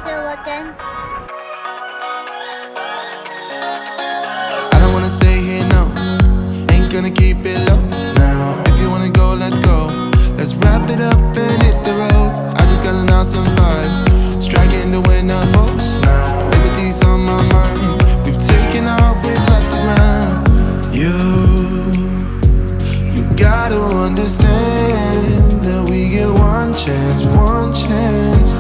good looking. I don't wanna stay here, no. Ain't gonna keep it low now. If you wanna go, let's go. Let's wrap it up and hit the road. I just got an awesome vibe, striking the winner post now. Liberty's on my mind. We've taken off, we've left the ground. You gotta understand that we get one chance, one chance.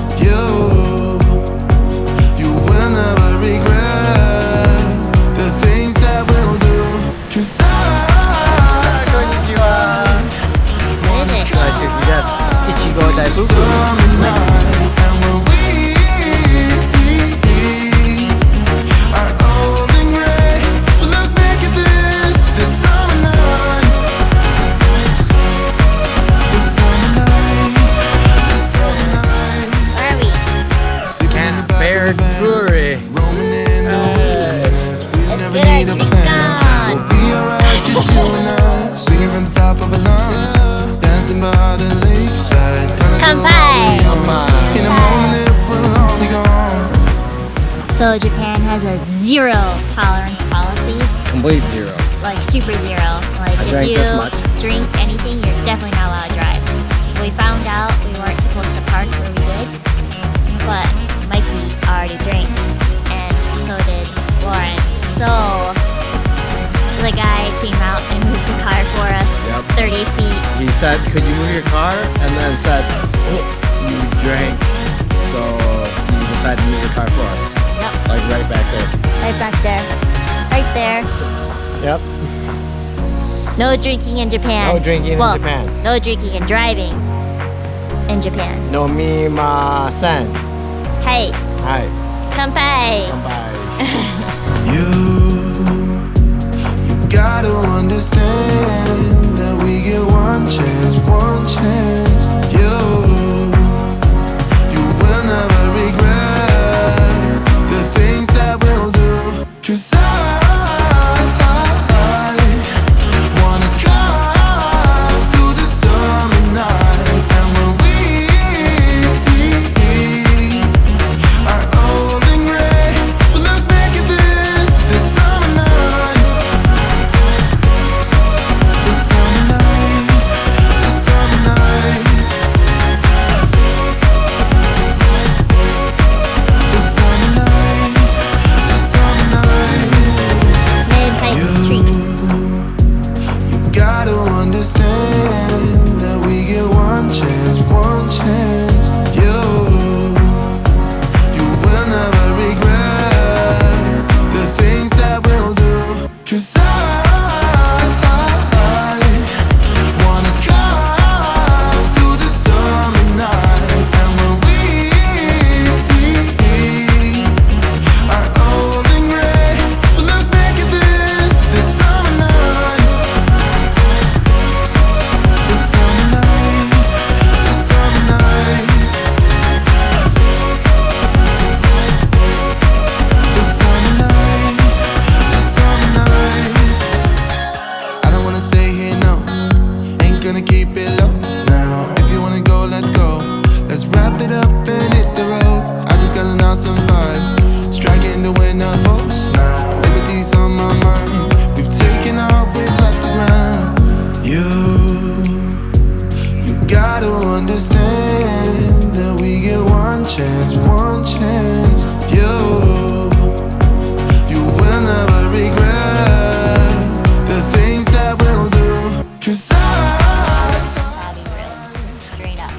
You will never regret the things that we'll do. 'Cause I wanna try summer night. And when we are old and gray, we'll look back at this summer night. This summer night, this summer night. Where are we? Sleeping in the back Bear of a van, Brewery. roaming in the wilderness. We never get need a our plan. drink We'll be alright, just you and I. Singing from the top of our lungs, dancing by the lakeside. Gonna do Come all by. we want. In a moment it will all be gone. So Japan has a zero tolerance policy, Complete zero. like super zero. Like I if drank you this much. drink anything, you're definitely not allowed to drive. We found out we weren't supposed to park where we did, but Mikey already drank, and so did Lauren. So the guy came out and moved the car for us Yep. 30 feet. He said, could you move your car? And then said, oh, you drank. So he decided to move the car for us. Yep, Like right back there. right back there. Right there. Yep. No drinking in Japan. No drinking Well, in Japan. No drinking and driving in Japan. No mimasen. Hey, Hi. kanpai. Bye. You gotta understand that we get one chance, one chance. You will never regret the things that we'll do. 'Cause I wanna drive through the summer night. And when we are old and gray, we'll look back at this summer night. This summer night, this summer night. This summer night, this summer night. Mid-type trees. You gotta understand that we get one chance, one chance. You will never regret the things that we'll do. 'Cause I wanna drive through the summer night. And when we are old and gray, we'll look back at this summer night. This summer night, this summer night. This summer night, this summer night. I don't wanna stay here, no. Ain't gonna keep it low now. If you wanna go, let's go. Let's wrap it up and hit the road. I just got an awesome vibe, striking the winner post now. Liberty's on my mind. We've taken off, we've left the ground. You gotta understand that we get one chance, one chance. You will never regret the things that we'll do. 'Cause I Wasabi grill. Straight up.